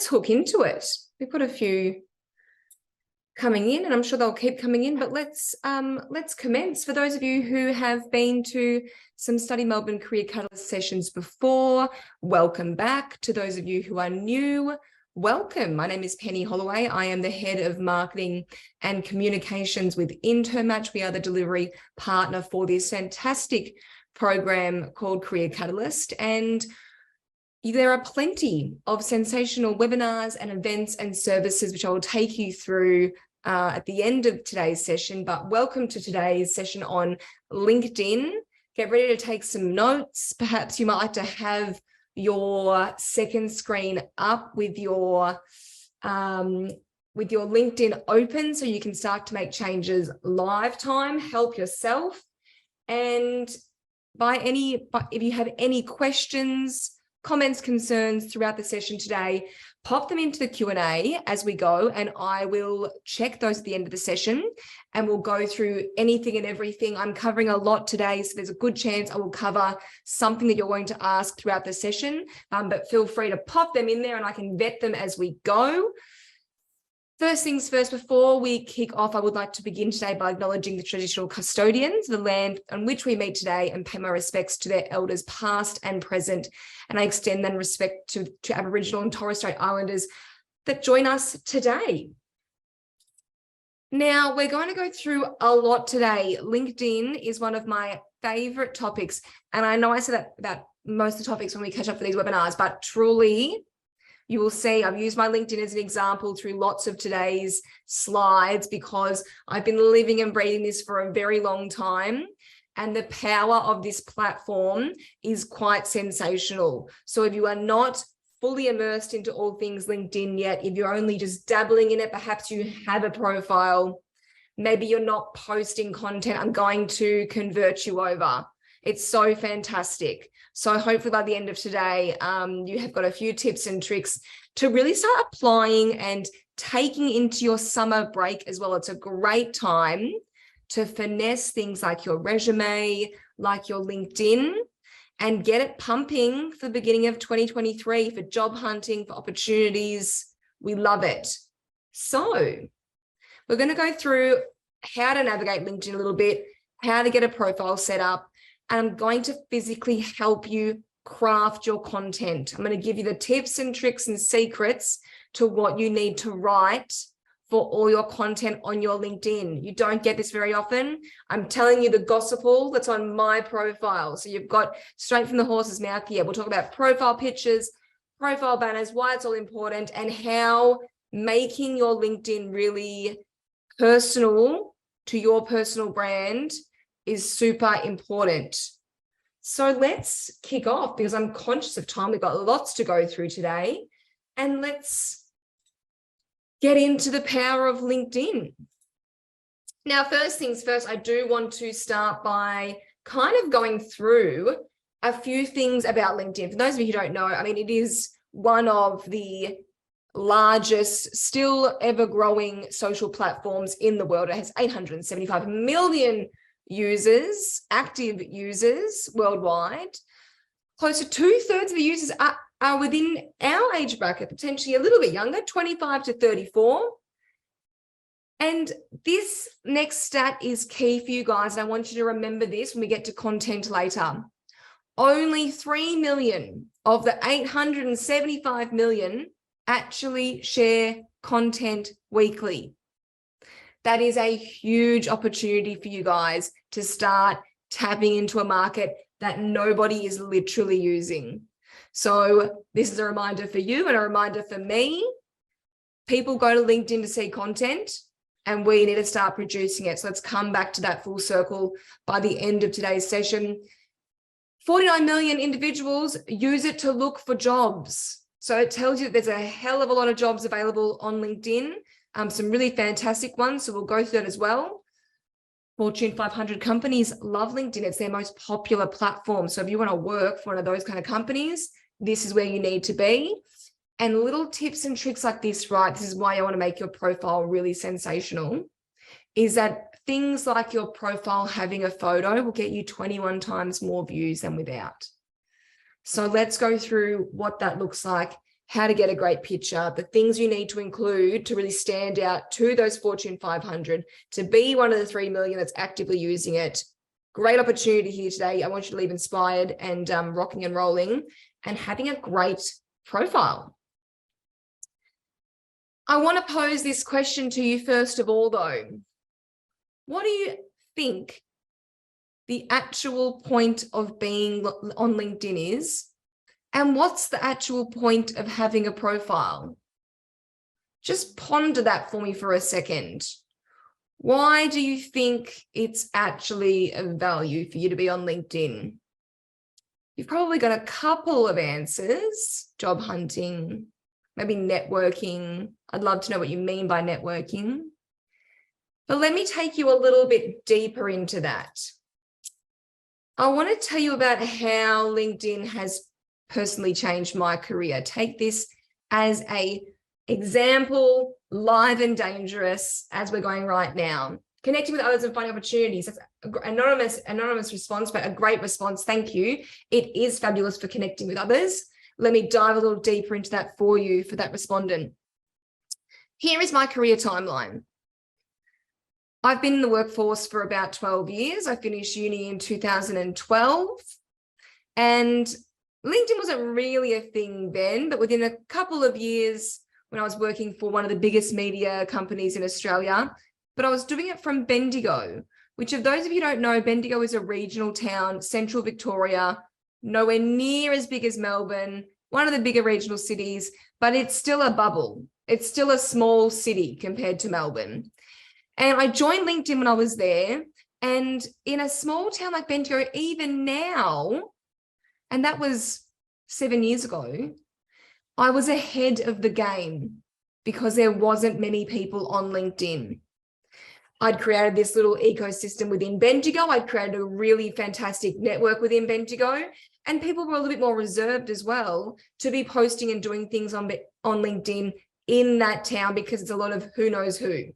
let's hook into it. We've got a few coming in, and I'm sure they'll keep coming in, but let's commence. For those of you who have been to some Study Melbourne Career Catalyst sessions before, welcome back. To those of you who are new, welcome. My name is Penny Holloway. I am the head of marketing and communications with Intermatch. We are the delivery partner for this fantastic program called Career Catalyst, and there are plenty of sensational webinars and events and services which I will take you through at the end of today's session. But welcome to today's session on LinkedIn. Get ready to take some notes. Perhaps you might like to have your second screen up with your LinkedIn open so you can start to make changes live time. Help yourself. And if you have any questions, comments, concerns throughout the session today, pop them into the Q&A as we go, and I will check those at the end of the session, and we'll go through anything and everything. I'm covering a lot today, so there's a good chance I will cover something that you're going to ask throughout the session, but feel free to pop them in there and I can vet them as we go. First things first, before we kick off, I would like to begin today by acknowledging the traditional custodians of the land on which we meet today and pay my respects to their elders past and present. And I extend that respect to Aboriginal and Torres Strait Islanders that join us today. Now, we're going to go through a lot today. LinkedIn is one of my favorite topics. And I know I said that about most of the topics when we catch up for these webinars, but truly, you will see I've used my LinkedIn as an example through lots of today's slides because I've been living and breathing this for a very long time. And the power of this platform is quite sensational. So if you are not fully immersed into all things LinkedIn yet, if you're only just dabbling in it, perhaps you have a profile, maybe you're not posting content, I'm going to convert you over. It's so fantastic. So hopefully by the end of today, you have got a few tips and tricks to really start applying and taking into your summer break as well. It's a great time to finesse things like your resume, like your LinkedIn, and get it pumping for the beginning of 2023 for job hunting, for opportunities. We love it. So we're going to go through how to navigate LinkedIn a little bit, how to get a profile set up, and I'm going to physically help you craft your content. I'm going to give you the tips and tricks and secrets to what you need to write for all your content on your LinkedIn. You don't get this very often. I'm telling you the gospel that's on my profile. So you've got straight from the horse's mouth here. We'll talk about profile pictures, profile banners, why it's all important, and how making your LinkedIn really personal to your personal brand is super important. So let's kick off because I'm conscious of time. We've got lots to go through today, and let's get into the power of LinkedIn. Now, first things first, I do want to start by kind of going through a few things about LinkedIn. For those of you who don't know, I mean, it is one of the largest, still ever growing social platforms in the world. It has 875 million users, active users worldwide. Close to 2/3 of the users are within our age bracket, potentially a little bit younger, 25 to 34. And this next stat is key for you guys, and I want you to remember this when we get to content later. Only 3 million of the 875 million actually share content weekly. That is a huge opportunity for you guys to start tapping into a market that nobody is literally using. So this is a reminder for you and a reminder for me. People go to LinkedIn to see content, and we need to start producing it. So let's come back to that full circle by the end of today's session. 49 million individuals use it to look for jobs. So it tells you that there's a hell of a lot of jobs available on LinkedIn. Some really fantastic ones. So we'll go through that as well. Fortune 500 companies love LinkedIn. It's their most popular platform. So if you want to work for one of those kind of companies, this is where you need to be. And little tips and tricks like this, right? This is why I want to make your profile really sensational, is that things like your profile having a photo will get you 21 times more views than without. So let's go through what that looks like, how to get a great picture, the things you need to include to really stand out to those Fortune 500, to be one of the 3 million that's actively using it. Great opportunity here today. I want you to leave inspired and rocking and rolling and having a great profile. I want to pose this question to you first of all, though. What do you think the actual point of being on LinkedIn is? And what's the actual point of having a profile? Just ponder that for me for a second. Why do you think it's actually of value for you to be on LinkedIn? You've probably got a couple of answers: job hunting, maybe networking. I'd love to know what you mean by networking. But let me take you a little bit deeper into that. I want to tell you about how LinkedIn has personally changed my career. Take this as an example, live and dangerous, as we're going right now. Connecting with others and finding opportunities. That's an anonymous response, but a great response. Thank you. It is fabulous for connecting with others. Let me dive a little deeper into that for you, for that respondent. Here is my career timeline. I've been in the workforce for about 12 years. I finished uni in 2012, and LinkedIn wasn't really a thing then, but within a couple of years, when I was working for one of the biggest media companies in Australia, but I was doing it from Bendigo, which, if those of you don't know, Bendigo is a regional town, central Victoria, nowhere near as big as Melbourne, one of the bigger regional cities, but it's still a bubble. It's still a small city compared to Melbourne. And I joined LinkedIn when I was there, and in a small town like Bendigo, even now, and that was 7 years ago, I was ahead of the game because there wasn't many people on LinkedIn. I'd created this little ecosystem within Bendigo. I'd created a really fantastic network within Bendigo, and people were a little bit more reserved as well to be posting and doing things on LinkedIn in that town, because it's a lot of who knows who.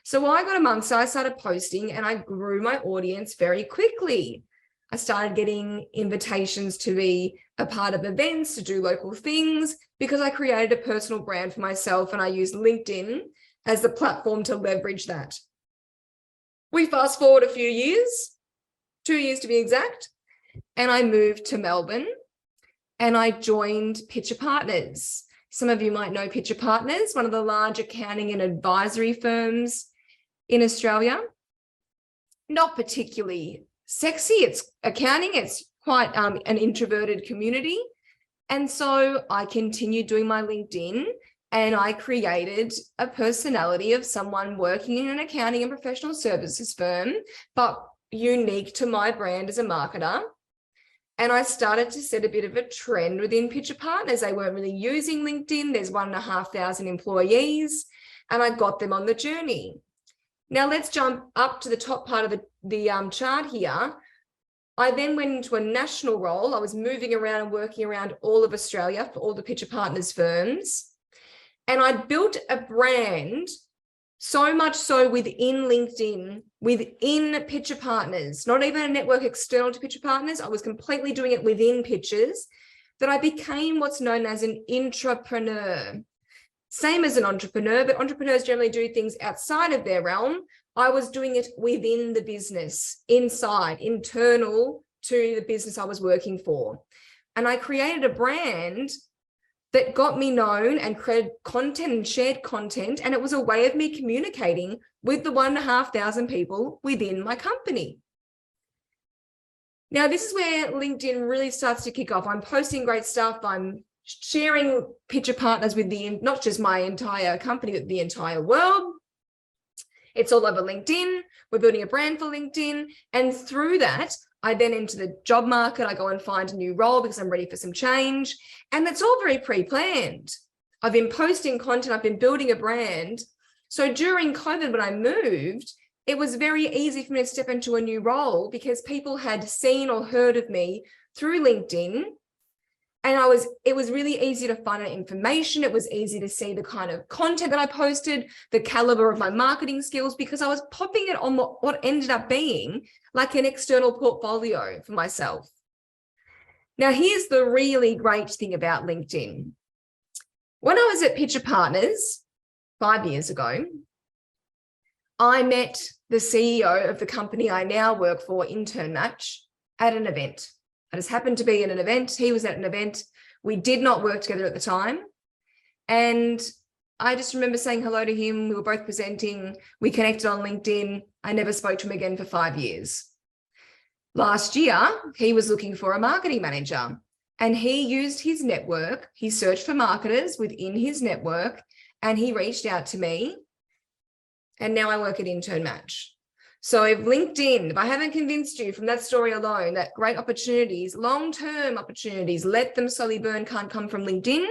So I got amongst it, I started posting, and I grew my audience very quickly. I started getting invitations to be a part of events, to do local things, because I created a personal brand for myself, and I used LinkedIn as the platform to leverage that. We fast forward a few years, 2 years to be exact, and I moved to Melbourne, and I joined Pitcher Partners. Some of you might know Pitcher Partners, one of the large accounting and advisory firms in Australia. Not particularly sexy, it's accounting, it's quite an introverted community. And so I continued doing my LinkedIn, and I created a personality of someone working in an accounting and professional services firm, but unique to my brand as a marketer. And I started to set a bit of a trend within Pitcher Partners. They weren't really using LinkedIn. There's 1,500 employees, and I got them on the journey. Now let's jump up to the top part of the chart here. I then went into a national role. I was moving around and working around all of Australia for all the Pitcher Partners firms. And I built a brand, so much so within LinkedIn, within Pitcher Partners, not even a network external to Pitcher Partners. I was completely doing it within Pitchers, that I became what's known as an intrapreneur. Same as an entrepreneur, but entrepreneurs generally do things outside of their realm. I was doing it within the business, inside, internal to the business I was working for. And I created a brand that got me known and created content and shared content. And it was a way of me communicating with the 1,500 people within my company. Now, this is where LinkedIn really starts to kick off. I'm posting great stuff. I'm sharing Pitcher Partners with not just my entire company, but the entire world. It's all over LinkedIn. We're building a brand for LinkedIn. And through that, I then enter the job market. I go and find a new role because I'm ready for some change. And that's all very pre-planned. I've been posting content. I've been building a brand. So during COVID, when I moved, it was very easy for me to step into a new role because people had seen or heard of me through LinkedIn. And it was really easy to find out information. It was easy to see the kind of content that I posted, the caliber of my marketing skills, because I was popping it on what ended up being like an external portfolio for myself. Now, here's the really great thing about LinkedIn. When I was at Pitcher Partners 5 years ago, I met the CEO of the company I now work for, Intern Match, at an event. I just happened to be at an event. He was at an event. We did not work together at the time. And I just remember saying hello to him. We were both presenting. We connected on LinkedIn. I never spoke to him again for 5 years. Last year, he was looking for a marketing manager, and he used his network. He searched for marketers within his network, and he reached out to me. And now I work at Intern Match. So if LinkedIn, if I haven't convinced you from that story alone that great opportunities, long-term opportunities, let them slowly burn, can't come from LinkedIn,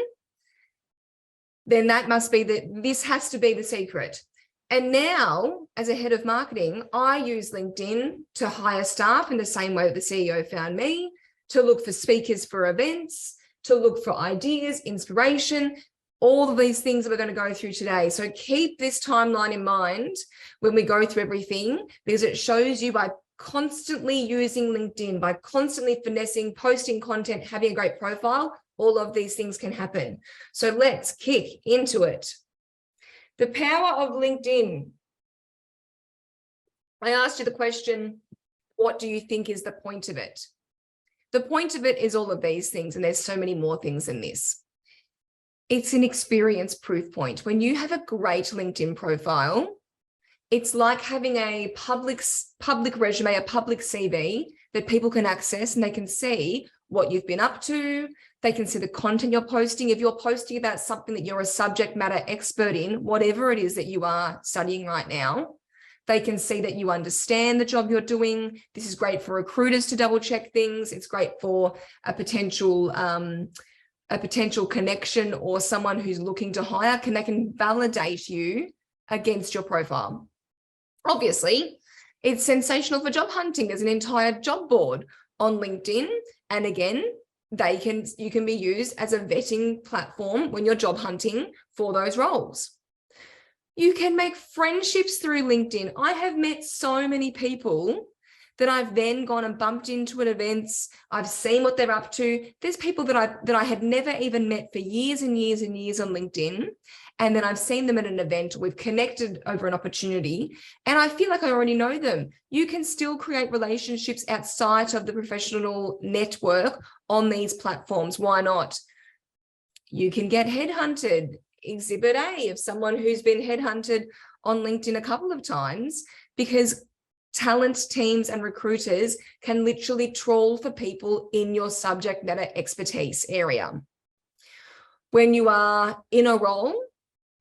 then that must be this has to be the secret. And now, as a head of marketing, I use LinkedIn to hire staff in the same way that the CEO found me, to look for speakers for events, to look for ideas, inspiration, all of these things that we're going to go through today. So keep this timeline in mind when we go through everything, because it shows you by constantly using LinkedIn, by constantly finessing, posting content, having a great profile, all of these things can happen. So let's kick into it. The power of LinkedIn. I asked you the question, what do you think is the point of it? The point of it is all of these things, and there's so many more things than this. It's an experience proof point. When you have a great LinkedIn profile, it's like having a public resume, a public CV that people can access, and they can see what you've been up to. They can see the content you're posting. If you're posting about something that you're a subject matter expert in, whatever it is that you are studying right now, they can see that you understand the job you're doing. This is great for recruiters to double check things. It's great for a potential connection or someone who's looking to hire. They can validate you against your profile. Obviously, it's sensational for job hunting. There's an entire job board on LinkedIn. And again, you can be used as a vetting platform when you're job hunting for those roles. You can make friendships through LinkedIn. I have met so many people that I've then gone and bumped into at events. I've seen what they're up to. There's people that I had never even met for years and years and years on LinkedIn. And then I've seen them at an event. We've connected over an opportunity, and I feel like I already know them. You can still create relationships outside of the professional network on these platforms. Why not? You can get headhunted. Exhibit A of someone who's been headhunted on LinkedIn a couple of times, because talent teams and recruiters can literally trawl for people in your subject matter expertise area. When you are in a role,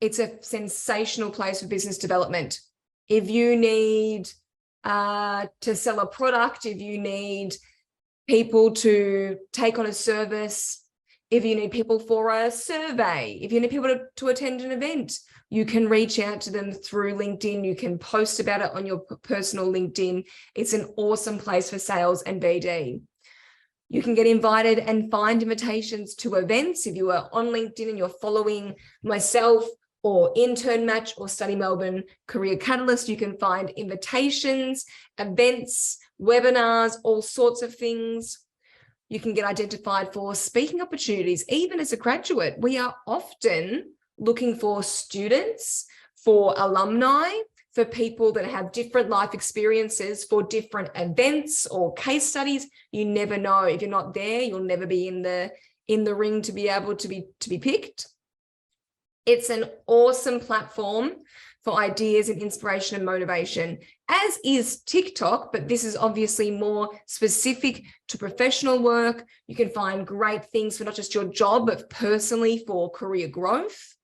it's a sensational place for business development. If you need to sell a product, if you need people to take on a service, if you need people for a survey, if you need people to attend an event, you can reach out to them through LinkedIn. You can post about it on your personal LinkedIn. It's an awesome place for sales and BD. You can get invited and find invitations to events. If you are on LinkedIn and you're following myself or Intern Match or Study Melbourne Career Catalyst, you can find invitations, events, webinars, all sorts of things. You can get identified for speaking opportunities. Even as a graduate, we are often looking for students, for alumni, for people that have different life experiences, for different events or case studies. You never know. If you're not there, you'll never be in the ring to be able to be picked. It's an awesome platform for ideas and inspiration and motivation, as is TikTok, but this is obviously more specific to professional work. You can find great things for not just your job, but personally for career growth.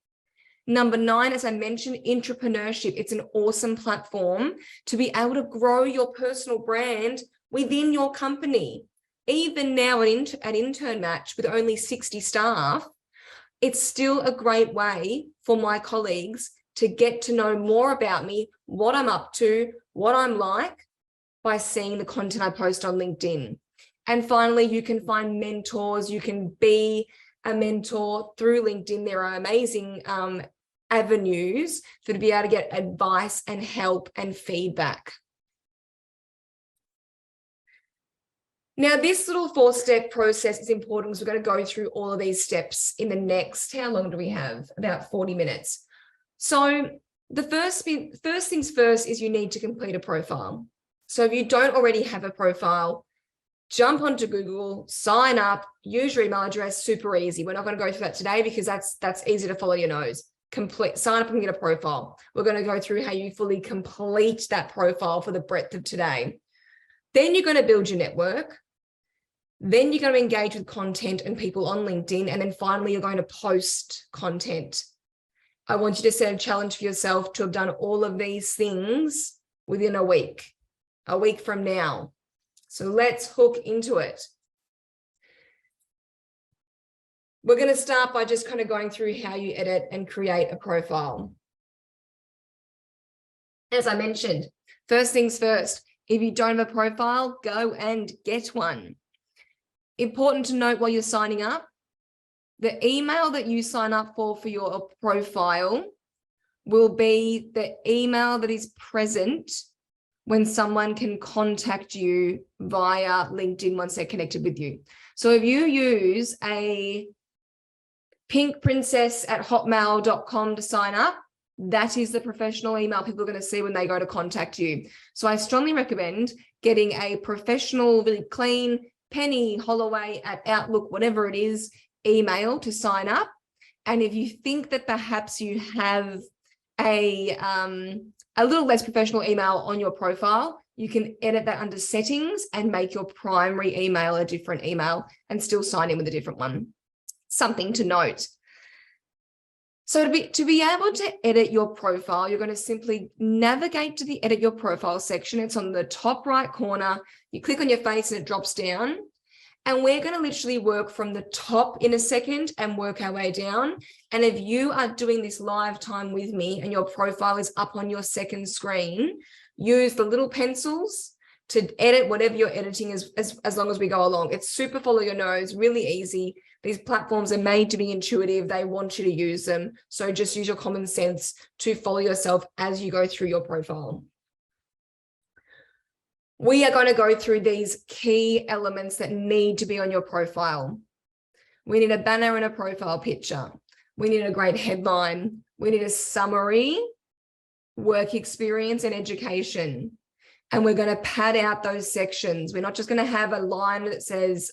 Number 9, as I mentioned, entrepreneurship. It's an awesome platform to be able to grow your personal brand within your company. Even now at Intern Match with only 60 staff, it's still a great way for my colleagues to get to know more about me, what I'm up to, what I'm like, by seeing the content I post on LinkedIn. And finally, you can find mentors. You can be a mentor through LinkedIn. There are amazing avenues for to be able to get advice and help and feedback. Now, this little 4-step process is important because we're going to go through all of these steps in the next, how long do we have? About 40 minutes. So the first things first is you need to complete a profile. So if you don't already have a profile, jump onto Google, sign up, use your email address, super easy. We're not going to go through that today because that's easy to follow your nose. Sign up and get a profile. We're going to go through how you fully complete that profile for the breadth of today. Then you're going to build your network. Then you're going to engage with content and people on LinkedIn. And then finally, you're going to post content. I want you to set a challenge for yourself to have done all of these things within a week from now. So let's hook into it. We're going to start by just kind of going through how you edit and create a profile. As I mentioned, first things first, if you don't have a profile, go and get one. Important to note while you're signing up, the email that you sign up for your profile will be the email that is present when someone can contact you via LinkedIn once they're connected with you. So if you use a pinkprincess@hotmail.com to sign up, that is the professional email people are going to see when they go to contact you. So I strongly recommend getting a professional, really clean Penny Holloway at Outlook, whatever it is, email to sign up. And if you think that perhaps you have a little less professional email on your profile, you can edit that under settings and make your primary email a different email and still sign in with a different one. Something to note. So to be able to edit your profile, you're going to simply navigate to the edit your profile section. It's on the top right corner. You click on your face and it drops down. And we're going to literally work from the top in a second and work our way down. And if you are doing this live time with me and your profile is up on your second screen, use the little pencils to edit whatever you're editing as long as we go along. It's super follow your nose, really easy. These platforms are made to be intuitive. They want you to use them. So just use your common sense to follow yourself as you go through your profile. We are going to go through these key elements that need to be on your profile. We need a banner and a profile picture. We need a great headline. We need a summary, work experience, and education. And we're going to pad out those sections. We're not just going to have a line that says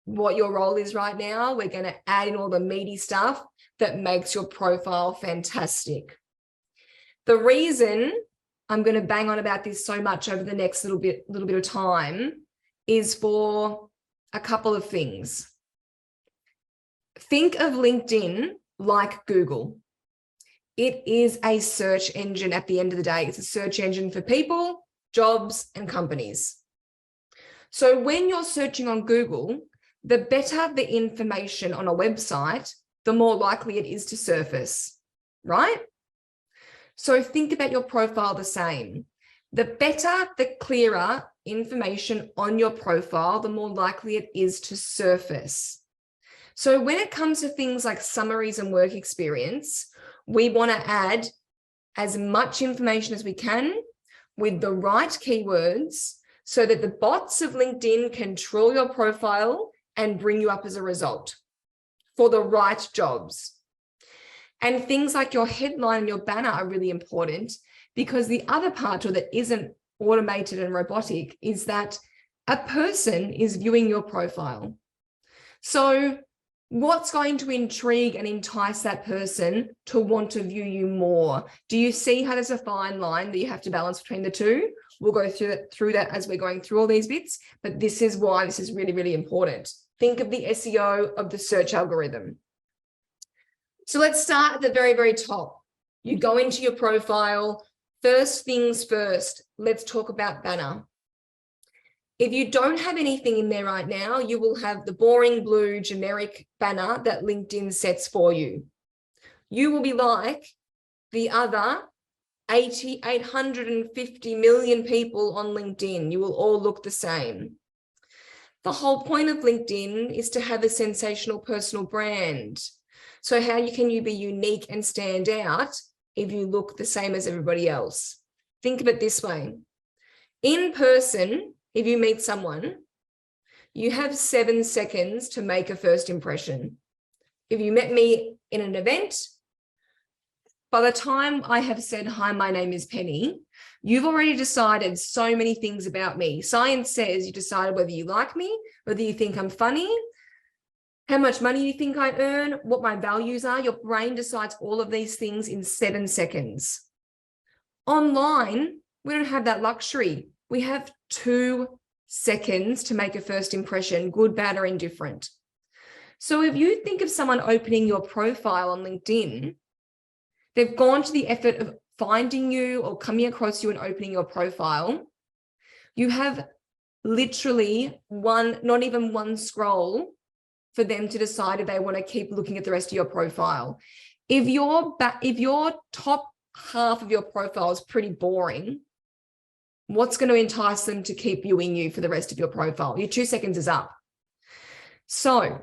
what your role is right now. We're going to add in all the meaty stuff that makes your profile fantastic. The reason I'm going to bang on about this so much over the next little bit of time is for a couple of things. Think of LinkedIn like Google. It is a search engine at the end of the day. It's a search engine for people, jobs, and companies. So when you're searching on Google, the better the information on a website, the more likely it is to surface, right? So think about your profile the same. The better, the clearer information on your profile, the more likely it is to surface. So when it comes to things like summaries and work experience, we want to add as much information as we can with the right keywords so that the bots of LinkedIn can trawl your profile and bring you up as a result for the right jobs. And things like your headline and your banner are really important because the other part of it isn't automated and robotic is that a person is viewing your profile. So what's going to intrigue and entice that person to want to view you more? Do you see how there's a fine line that you have to balance between the two? We'll go through that as we're going through all these bits, but this is why this is really, really important. Think of the SEO of the search algorithm. So let's start at the very, very top. You go into your profile. First things first, let's talk about banner. If you don't have anything in there right now, you will have the boring blue generic banner that LinkedIn sets for you. You will be like the other 850 million people on LinkedIn. You will all look the same. The whole point of LinkedIn is to have a sensational personal brand. So how can you be unique and stand out if you look the same as everybody else? Think of it this way. In person, if you meet someone, You have 7 seconds to make a first impression. If you met me in an event, by the time I have said, hi, my name is Penny, you've already decided so many things about me. Science says you decided whether you like me, whether you think I'm funny, how much money you think I earn, what my values are. Your brain decides all of these things in 7 seconds. Online, we don't have that luxury. We have 2 seconds to make a first impression, good, bad, or indifferent. So if you think of someone opening your profile on LinkedIn, they've gone to the effort of finding you or coming across you and opening your profile. You have literally not even one scroll for them to decide if they want to keep looking at the rest of your profile. If your top half of your profile is pretty boring, what's going to entice them to keep viewing you for the rest of your profile? Your 2 seconds is up. So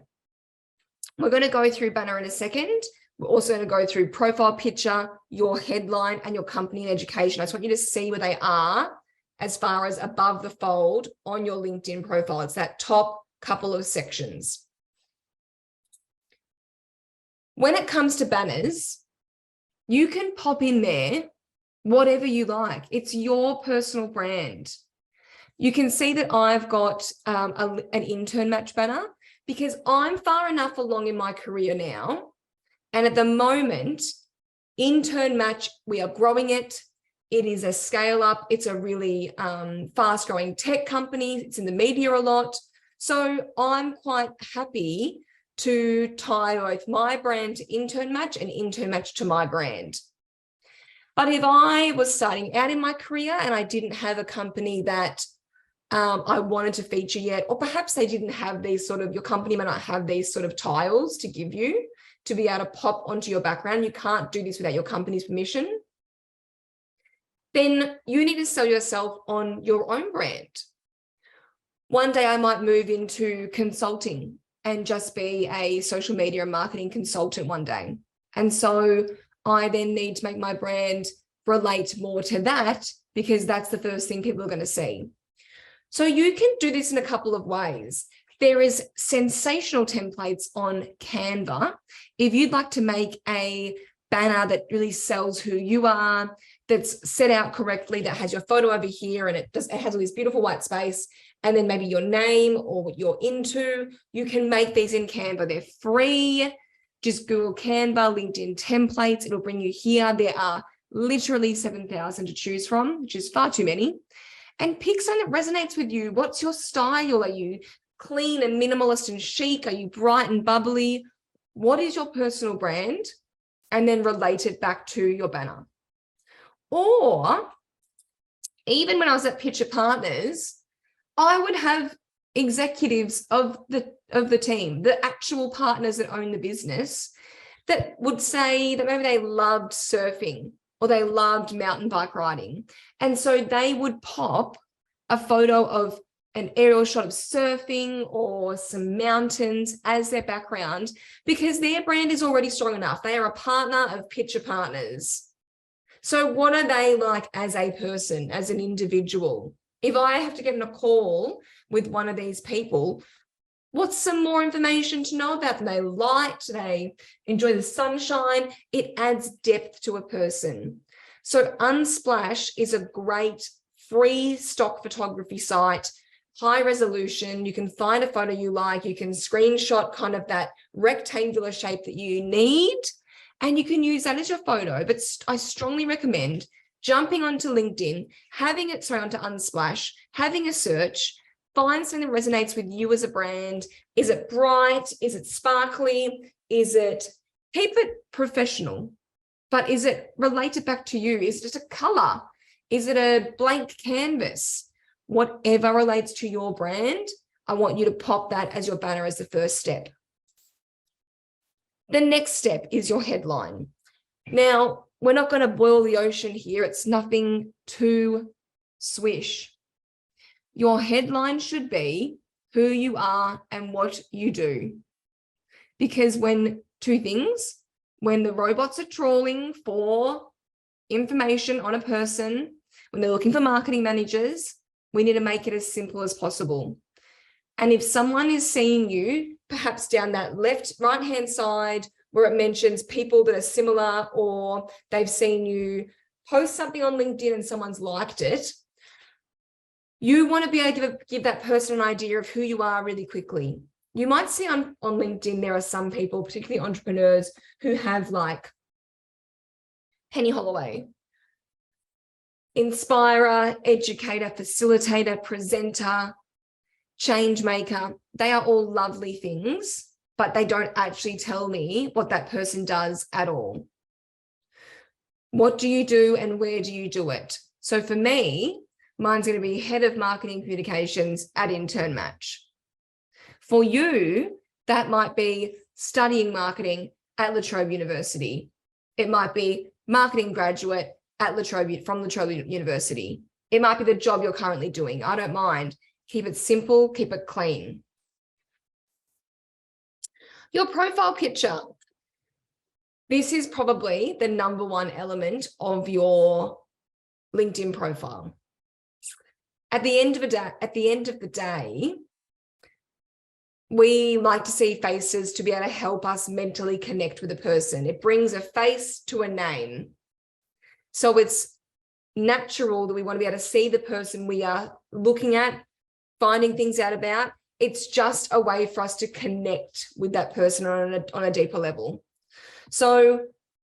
we're going to go through banner in a second. We're also going to go through profile picture, your headline, and your company and education. I just want you to see where they are as far as above the fold on your LinkedIn profile. It's that top couple of sections. When it comes to banners, you can pop in there whatever you like. It's your personal brand. You can see that I've got an intern match banner because I'm far enough along in my career now. And at the moment, intern match, we are growing it. It is a scale up. It's a really fast growing tech company. It's in the media a lot. So I'm quite happy to tie both my brand to intern match and intern match to my brand. But if I was starting out in my career and I didn't have a company that I wanted to feature yet, or perhaps they didn't have these your company may not have these sort of tiles to give you to be able to pop onto your background. You can't do this without your company's permission. Then you need to sell yourself on your own brand. One day I might move into consulting and just be a social media and marketing consultant one day. And so I then need to make my brand relate more to that because that's the first thing people are going to see. So you can do this in a couple of ways. There is sensational templates on Canva. If you'd like to make a banner that really sells who you are, that's set out correctly, that has your photo over here and it has all this beautiful white space, and then maybe your name or what you're into, you can make these in Canva. They're free. Just Google Canva, LinkedIn templates. It'll bring you here. There are literally 7,000 to choose from, which is far too many. And pick something that resonates with you. What's your style? Are you clean and minimalist and chic? Are you bright and bubbly? What is your personal brand? And then relate it back to your banner. Or even when I was at Pitcher Partners, I would have executives of the team, the actual partners that own the business, that would say that maybe they loved surfing or they loved mountain bike riding. And so they would pop a photo of an aerial shot of surfing or some mountains as their background because their brand is already strong enough. They are a partner of Pitcher Partners. So what are they like as a person, as an individual? If I have to get in a call with one of these people, what's some more information to know about them? They light, they enjoy the sunshine. It adds depth to a person. So Unsplash is a great free stock photography site, high resolution. You can find a photo you like. You can screenshot kind of that rectangular shape that you need, and you can use that as your photo. But I strongly recommend jumping onto LinkedIn, onto Unsplash, having a search, find something that resonates with you as a brand. Is it bright? Is it sparkly? Keep it professional, but is it related back to you? Is it just a color? Is it a blank canvas? Whatever relates to your brand, I want you to pop that as your banner as the first step. The next step is your headline. Now, we're not going to boil the ocean here. It's nothing too swish. Your headline should be who you are and what you do. Because when the robots are trawling for information on a person, when they're looking for marketing managers, we need to make it as simple as possible. And if someone is seeing you, perhaps down that right-hand side where it mentions people that are similar, or they've seen you post something on LinkedIn and someone's liked it, you want to be able to give that person an idea of who you are really quickly. You might see on LinkedIn, there are some people, particularly entrepreneurs, who have like Penny Holloway, inspirer, educator, facilitator, presenter, change maker. They are all lovely things, but they don't actually tell me what that person does at all. What do you do and where do you do it? So for me, mine's going to be head of marketing communications at Intern Match. For you, that might be studying marketing at La Trobe University. It might be marketing graduate at from La Trobe University. It might be the job you're currently doing. I don't mind. Keep it simple, keep it clean. Your profile picture. This is probably the number one element of your LinkedIn profile. At the end of the day, we like to see faces to be able to help us mentally connect with a person. It brings a face to a name. So it's natural that we want to be able to see the person we are looking at, finding things out about. It's just a way for us to connect with that person on a deeper level. So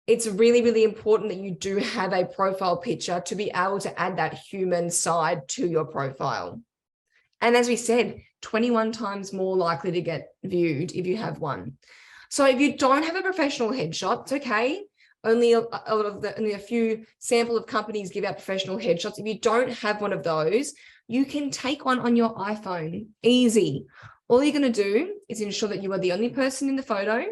it's really, really important that you do have a profile picture to be able to add that human side to your profile. And as we said, 21 times more likely to get viewed if you have one. So if you don't have a professional headshot, it's okay. Only a few sample of companies give out professional headshots. If you don't have one of those, you can take one on your iPhone. Easy. All you're going to do is ensure that you are the only person in the photo.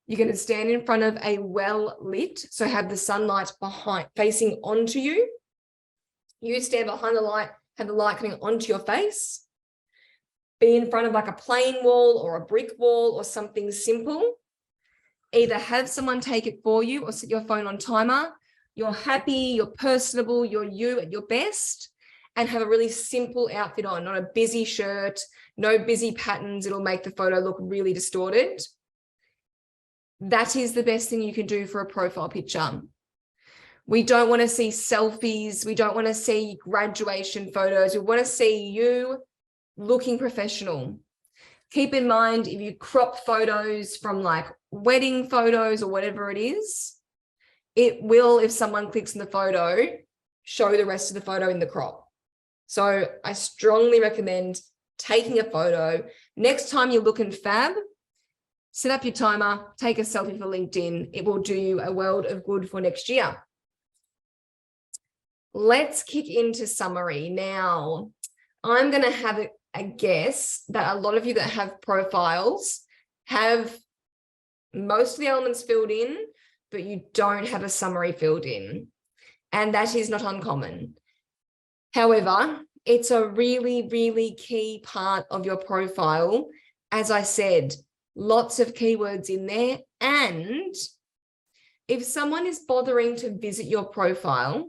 You're going to stand in front of a well-lit, so have the sunlight facing onto you. You stand behind the light, have the light coming onto your face. Be in front of like a plain wall or a brick wall or something simple. Either have someone take it for you or set your phone on timer. You're happy, you're personable, you're you at your best, and have a really simple outfit on, not a busy shirt, no busy patterns. It'll make the photo look really distorted. That is the best thing you can do for a profile picture. We don't want to see selfies. We don't want to see graduation photos. We want to see you looking professional. Keep in mind, if you crop photos from like wedding photos or whatever it is, it will, if someone clicks on the photo, show the rest of the photo in the crop. So I strongly recommend taking a photo. Next time you're looking fab, set up your timer, take a selfie for LinkedIn. It will do you a world of good for next year. Let's kick into summary. Now, I'm going to have a guess that a lot of you that have profiles have most of the elements filled in, but you don't have a summary filled in. And that is not uncommon. However, it's a really, really key part of your profile. As I said, lots of keywords in there. And if someone is bothering to visit your profile,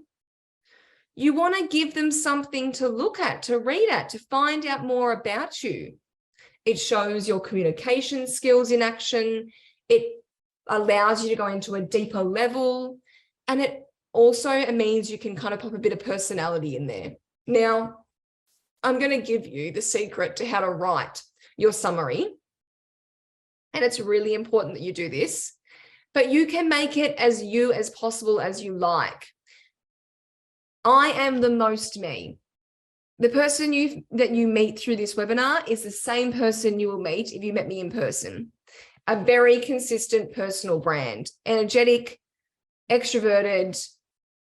you want to give them something to look at, to read at, to find out more about you. It shows your communication skills in action. It allows you to go into a deeper level. And it also means you can kind of pop a bit of personality in there. Now, I'm going to give you the secret to how to write your summary. And it's really important that you do this, but you can make it as you as possible as you like. I am the most me. The person that you meet through this webinar is the same person you will meet if you met me in person. A very consistent personal brand, energetic, extroverted,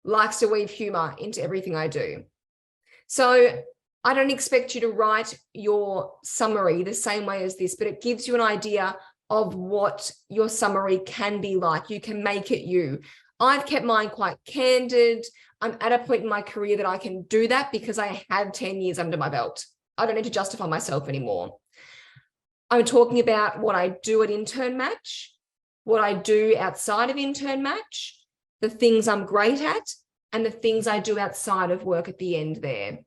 likes to weave humor into everything I do. So I don't expect you to write your summary the same way as this, but it gives you an idea of what your summary can be like. You can make it you. I've kept mine quite candid. I'm at a point in my career that I can do that because I have 10 years under my belt. I don't need to justify myself anymore. I'm talking about what I do at Intern Match, what I do outside of Intern Match, the things I'm great at, and the things I do outside of work at the end there.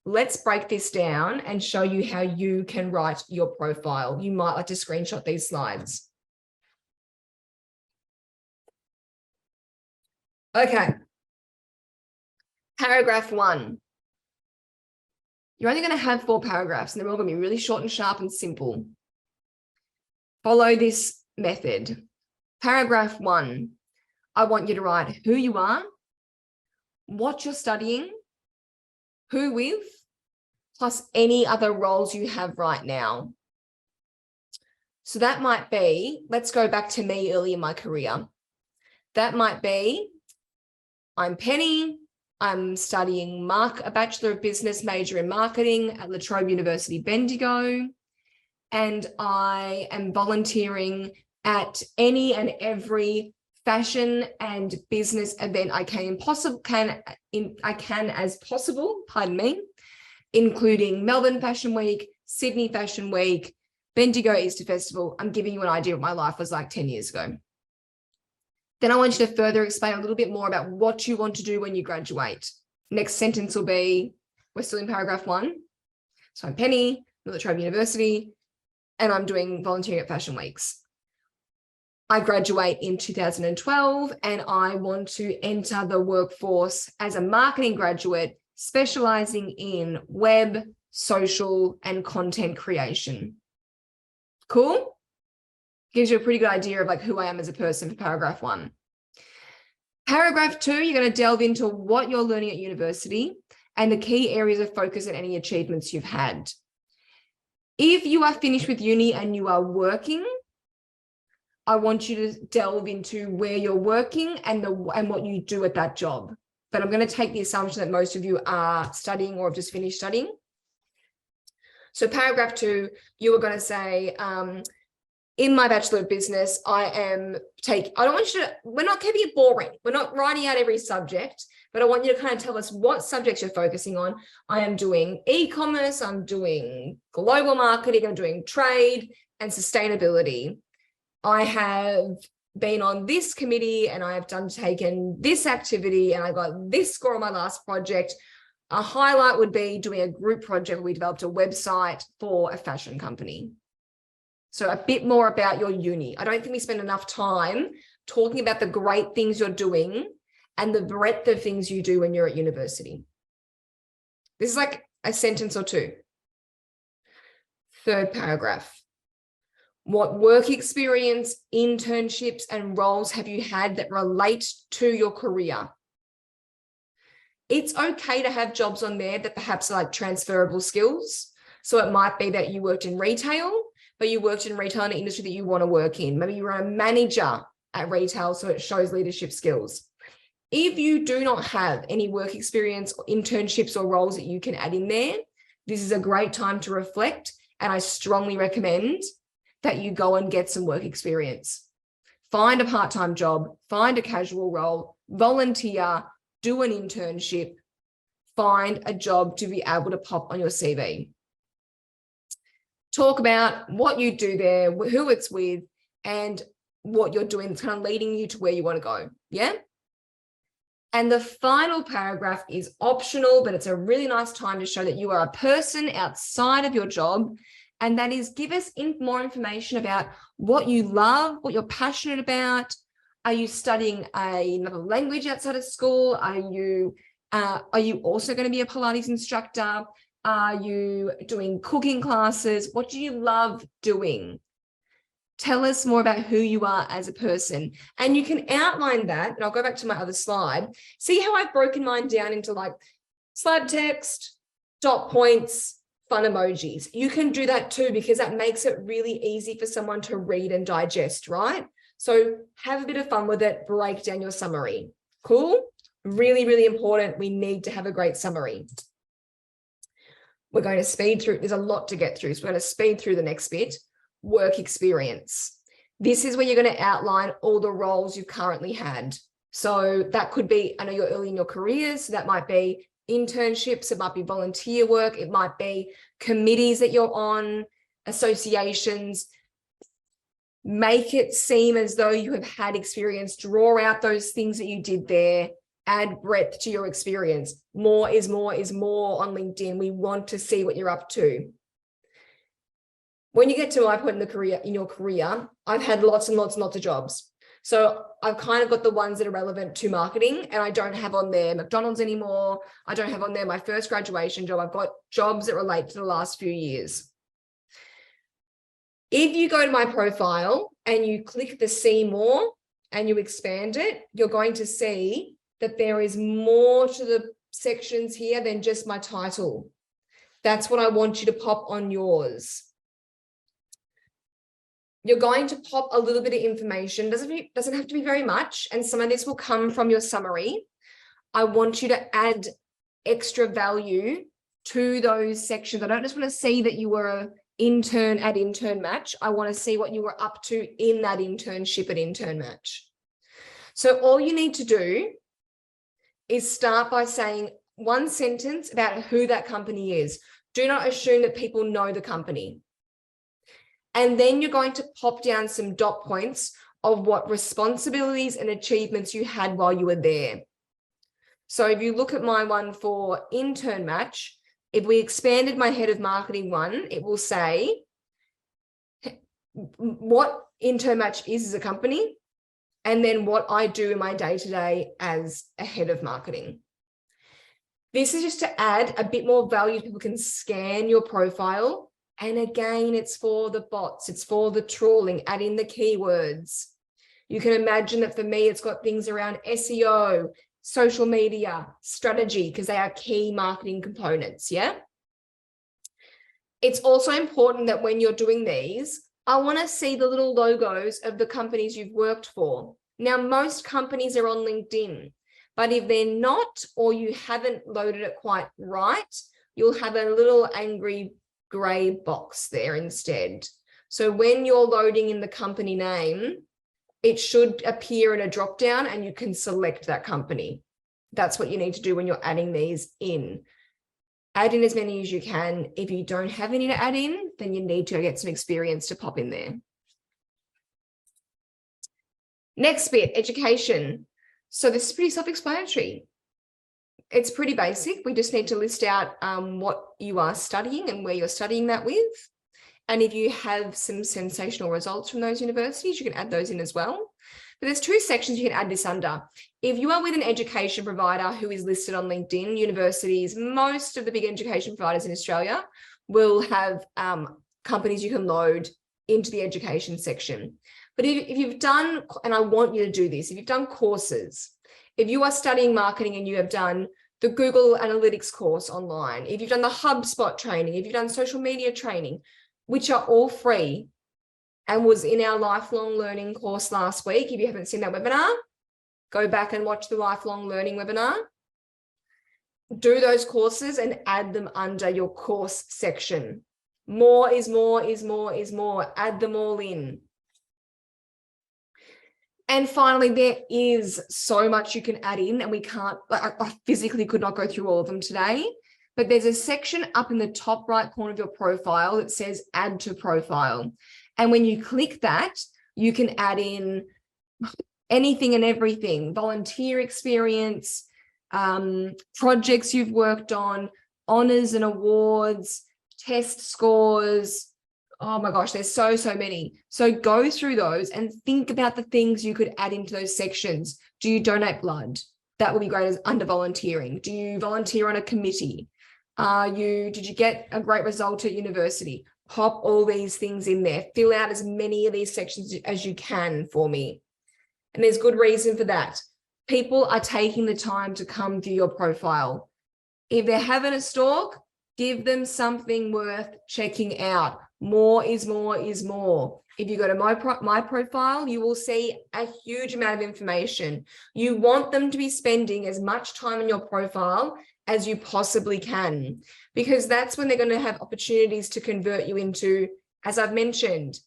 Let's break this down and show you how you can write your profile. You might like to screenshot these slides. Okay. Paragraph 1. You're only going to have 4 paragraphs, and they're all going to be really short and sharp and simple. Follow this method. Paragraph 1, I want you to write who you are, what you're studying, who with, plus any other roles you have right now. So that might be, let's go back to me early in my career. That might be, I'm Penny, I'm studying a Bachelor of Business major in marketing at La Trobe University, Bendigo, and I am volunteering at any and every fashion and business event I can as possible, pardon me, including Melbourne Fashion Week, Sydney Fashion Week, Bendigo Easter Festival. I'm giving you an idea of what my life was like 10 years ago. Then I want you to further explain a little bit more about what you want to do when you graduate. Next sentence will be, we're still in paragraph 1. So I'm Penny, I'm at La Trobe University, and I'm doing volunteering at Fashion Weeks. I graduate in 2012 and I want to enter the workforce as a marketing graduate, specializing in web, social, and content creation. Cool? Gives you a pretty good idea of like who I am as a person for paragraph 1. Paragraph 2, you're going to delve into what you're learning at university and the key areas of focus and any achievements you've had. If you are finished with uni and you are working, I want you to delve into where you're working and what you do at that job. But I'm going to take the assumption that most of you are studying or have just finished studying. So paragraph 2, you are going to say, in my Bachelor of Business, we're not keeping it boring. We're not writing out every subject, but I want you to kind of tell us what subjects you're focusing on. I am doing e-commerce, I'm doing global marketing, I'm doing trade and sustainability. I have been on this committee and I have taken this activity and I got this score on my last project. A highlight would be doing a group project where we developed a website for a fashion company. So a bit more about your uni. I don't think we spend enough time talking about the great things you're doing and the breadth of things you do when you're at university. This is like a sentence or 2. Third paragraph. What work experience, internships, and roles have you had that relate to your career? It's okay to have jobs on there that perhaps are like transferable skills. So it might be that you worked in retail, but you worked in retail in an industry that you want to work in. Maybe you were a manager at retail, so it shows leadership skills. If you do not have any work experience or internships or roles that you can add in there, this is a great time to reflect. And I strongly recommend that you go and get some work experience. Find a part-time job, find a casual role, volunteer, do an internship, find a job to be able to pop on your CV. Talk about what you do there, who it's with, and what you're doing. It's kind of leading you to where you want to go. Yeah. And the final paragraph is optional, but it's a really nice time to show that you are a person outside of your job. And that is, give us more information about what you love, what you're passionate about. Are you studying another language outside of school? Are you also going to be a Pilates instructor? Are you doing cooking classes? What do you love doing? Tell us more about who you are as a person. And you can outline that, and I'll go back to my other slide. See how I've broken mine down into like slide text, dot points, fun emojis. You can do that too, because that makes it really easy for someone to read and digest, right? So have a bit of fun with it, break down your summary. Cool? Really, really important. We need to have a great summary. We're going to speed through. There's a lot to get through. So we're going to speed through the next bit. Work experience. This is where you're going to outline all the roles you've currently had. So that could be, I know you're early in your careers, so that might be internships, it might be volunteer work, it might be committees that you're on, associations. Make it seem as though you have had experience. Draw out those things that you did there. add breadth to your experience. More is more is more on LinkedIn. We want to see what you're up to. When you get to my point in your career, I've had lots and lots and lots of jobs. So I've kind of got the ones that are relevant to marketing, and I don't have on there McDonald's anymore. I don't have on there my first graduation job. I've got jobs that relate to the last few years. If you go to my profile and you click the see more and you expand it, you're going to see that there is more to the sections here than just my title. That's what I want you to pop on yours. You're going to pop a little bit of information. Doesn't have to be very much. And some of this will come from your summary. I want you to add extra value to those sections. I don't just want to see that you were an intern at Intern Match. I want to see what you were up to in that internship at Intern Match. So all you need to do is start by saying one sentence about who that company is. Do not assume that people know the company. And then you're going to pop down some dot points of what responsibilities and achievements you had while you were there. So if you look at my one for Intern Match, if we expanded my head of marketing one, it will say what Intern Match is as a company, and then what I do in my day-to-day as a head of marketing. This is just to add a bit more value. People can scan your profile. And again, it's for the bots, it's for the trawling, add in the keywords. You can imagine that for me, it's got things around SEO, social media, strategy, because they are key marketing components, yeah? It's also important that when you're doing these, I want to see the little logos of the companies you've worked for. Now, most companies are on LinkedIn, but if they're not, or you haven't loaded it quite right, you'll have a little angry gray box there instead. So when you're loading in the company name, it should appear in a drop down and you can select that company. That's what you need to do when you're adding these in. Add in as many as you can. If you don't have any to add in, then you need to get some experience to pop in there. Next bit, education. So this is pretty self-explanatory. It's pretty basic. We just need to list out what you are studying and where you're studying that with. And if you have some sensational results from those universities, you can add those in as well. But there's two sections you can add this under. If you are with an education provider who is listed on LinkedIn, universities, most of the big education providers in Australia will have companies you can load into the education section. But if you've done, and I want you to do this, if you've done courses, if you are studying marketing and you have done the Google Analytics course online, if you've done the HubSpot training, if you've done social media training, which are all free and was in our lifelong learning course last week. If you haven't seen that webinar, go back and watch the lifelong learning webinar. Do those courses and add them under your course section. More is more is more is more. Add them all in. And finally, there is so much you can add in, and we can't, I physically could not go through all of them today, but there's a section up in the top right corner of your profile that says add to profile. And when you click that, you can add in anything and everything, volunteer experience, projects you've worked on, honors and awards, test scores. Oh my gosh, there's so many. So go through those and think about the things you could add into those sections. Do you donate blood? That would be great as under volunteering. Do you volunteer on a committee? Did you get a great result at university? Pop all these things in there. Fill out as many of these sections as you can for me. And there's good reason for that. People are taking the time to come to your profile. If they're having a stalk, give them something worth checking out. More is more is more. If you go to my profile, you will see a huge amount of information. You want them to be spending as much time on your profile as you possibly can, because that's when they're going to have opportunities to convert you into, as I've mentioned,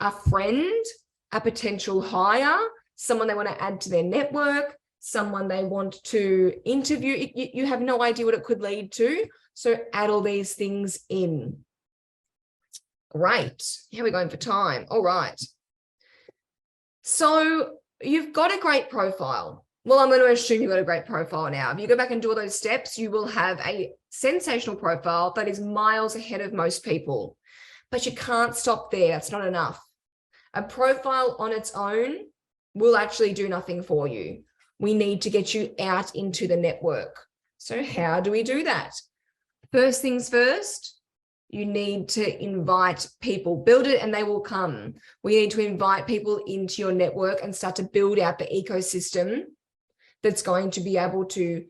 a friend, a potential hire, someone they want to add to their network, someone they want to interview. You have no idea what it could lead to. So add all these things in. Great. How are we going for time? All right. So you've got a great profile. Well, I'm going to assume you've got a great profile now. If you go back and do all those steps, you will have a sensational profile that is miles ahead of most people. But you can't stop there. That's not enough. A profile on its own will actually do nothing for you. We need to get you out into the network. So how do we do that? First things first, you need to invite people. Build it and they will come. We need to invite people into your network and start to build out the ecosystem that's going to be able to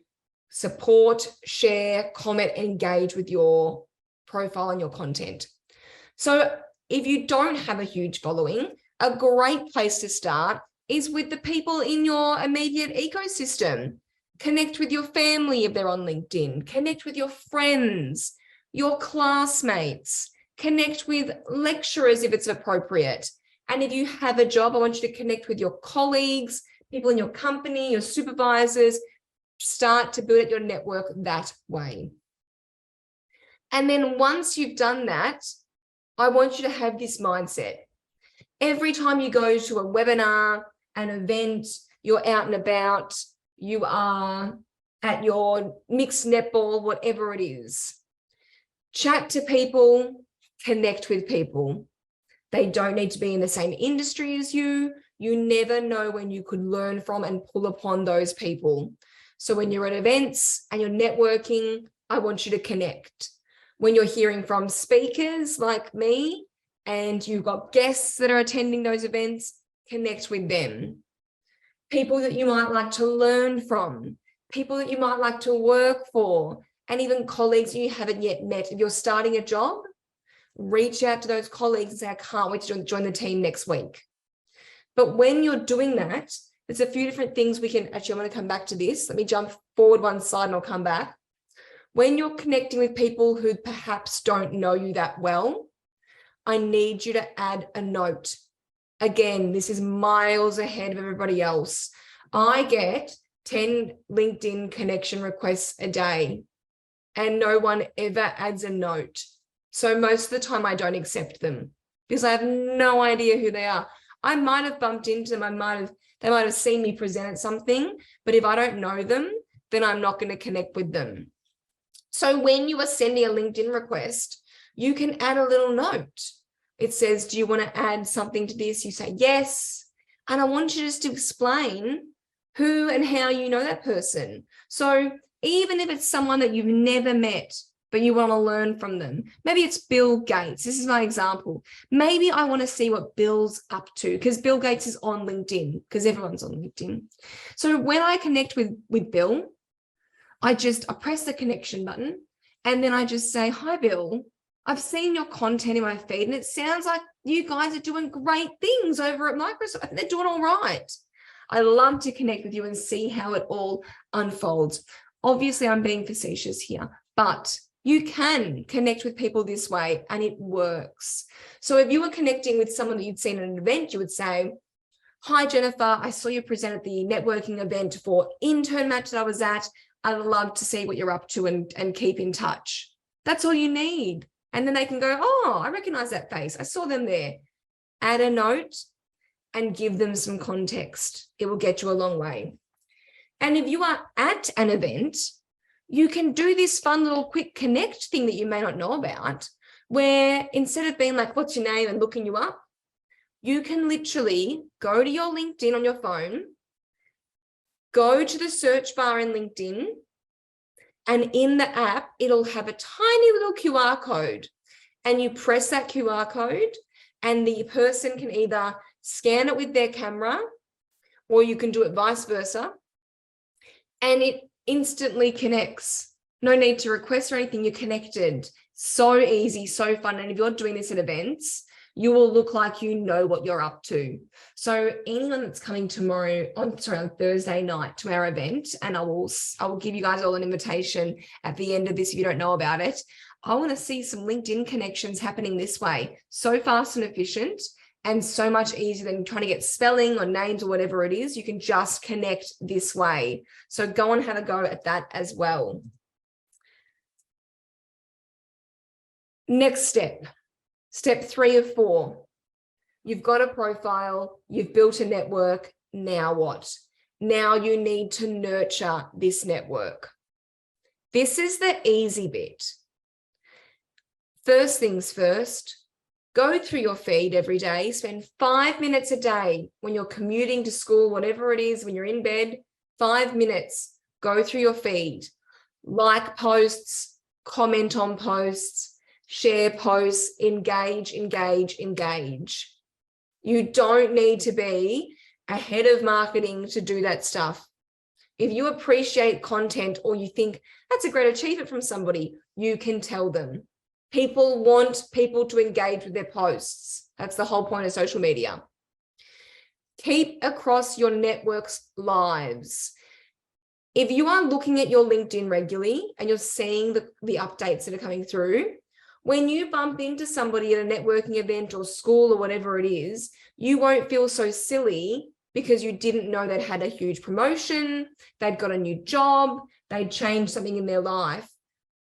support, share, comment, and engage with your profile and your content. So if you don't have a huge following, a great place to start is with the people in your immediate ecosystem. Connect with your family if they're on LinkedIn. Connect with your friends, your classmates. Connect with lecturers if it's appropriate. And if you have a job, I want you to connect with your colleagues, people in your company, your supervisors. Start to build your network that way. And then once you've done that, I want you to have this mindset. Every time you go to a webinar, an event, you're out and about, you are at your mixed netball, whatever it is, chat to people, connect with people. They don't need to be in the same industry as you. You never know when you could learn from and pull upon those people. So when you're at events and you're networking, I want you to connect. When you're hearing from speakers like me and you've got guests that are attending those events, connect with them. People that you might like to learn from, people that you might like to work for, and even colleagues you haven't yet met. If you're starting a job, reach out to those colleagues and say, I can't wait to join the team next week. But when you're doing that, there's a few different things we can, actually, I'm going to come back to this. Let me jump forward one slide and I'll come back. When you're connecting with people who perhaps don't know you that well, I need you to add a note. Again, this is miles ahead of everybody else. I get 10 LinkedIn connection requests a day and no one ever adds a note. So most of the time I don't accept them because I have no idea who they are. I might have bumped into them. They might have seen me present at something, but if I don't know them, then I'm not going to connect with them. So when you are sending a LinkedIn request, you can add a little note. It says, do you want to add something to this? You say yes. And I want you just to explain who and how you know that person. So even if it's someone that you've never met, but you want to learn from them, maybe it's Bill Gates. This is my example. Maybe I want to see what Bill's up to because Bill Gates is on LinkedIn because everyone's on LinkedIn. So when I connect with Bill, I press the connection button and then I just say, hi, Bill. I've seen your content in my feed and it sounds like you guys are doing great things over at Microsoft. I think they're doing all right. I love to connect with you and see how it all unfolds. Obviously, I'm being facetious here, but you can connect with people this way and it works. So if you were connecting with someone that you'd seen at an event, you would say, hi, Jennifer, I saw you present at the networking event for intern match that I was at. I'd love to see what you're up to and keep in touch. That's all you need. And then they can go, oh, I recognize that face. I saw them there. Add a note and give them some context. It will get you a long way. And if you are at an event, you can do this fun little quick connect thing that you may not know about, where instead of being like, what's your name and looking you up, you can literally go to your LinkedIn on your phone, go to the search bar in LinkedIn, and in the app, it'll have a tiny little QR code. And you press that QR code and the person can either scan it with their camera or you can do it vice versa. And it instantly connects. No need to request or anything. You're connected. So easy, so fun. And if you're doing this at events, you will look like you know what you're up to. So anyone that's coming tomorrow, on Thursday night to our event, and I will give you guys all an invitation at the end of this if you don't know about it. I want to see some LinkedIn connections happening this way. So fast and efficient and so much easier than trying to get spelling or names or whatever it is. You can just connect this way. So go and have a go at that as well. Next step. Step 3 of 4, you've got a profile, you've built a network, now what? Now you need to nurture this network. This is the easy bit. First things first, go through your feed every day, spend 5 minutes a day when you're commuting to school, whatever it is, when you're in bed, 5 minutes, go through your feed, like posts, comment on posts, share posts, engage. You don't need to be a head of marketing to do that stuff. If you appreciate content or you think that's a great achievement from somebody, you can tell them. People want people to engage with their posts. That's the whole point of social media. Keep across your network's lives. If you are looking at your LinkedIn regularly and you're seeing the updates that are coming through, when you bump into somebody at a networking event or school or whatever it is, you won't feel so silly because you didn't know they'd had a huge promotion, they'd got a new job, they'd changed something in their life.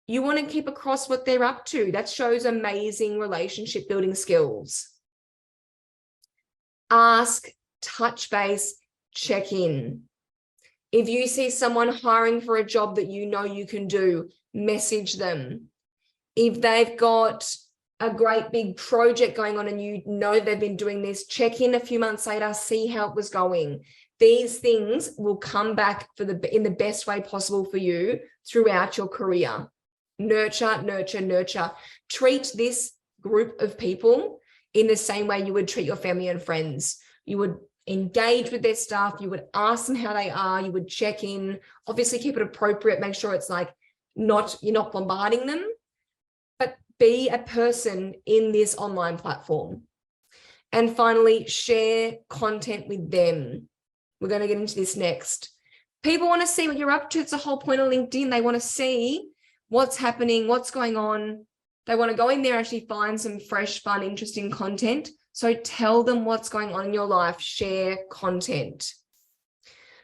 You want to keep across what they're up to. That shows amazing relationship building skills. Ask, touch base, check in. If you see someone hiring for a job that you know you can do, message them. If they've got a great big project going on and you know they've been doing this, check in a few months later, see how it was going. These things will come back in the best way possible for you throughout your career. Nurture, nurture, nurture. Treat this group of people in the same way you would treat your family and friends. You would engage with their stuff. You would ask them how they are. You would check in. Obviously, keep it appropriate. Make sure it's like you're not bombarding them, but be a person in this online platform. And finally, share content with them. We're going to get into this next. People want to see what you're up to. It's the whole point of LinkedIn. They want to see what's happening, what's going on. They want to go in there and actually find some fresh, fun, interesting content. So tell them what's going on in your life. Share content.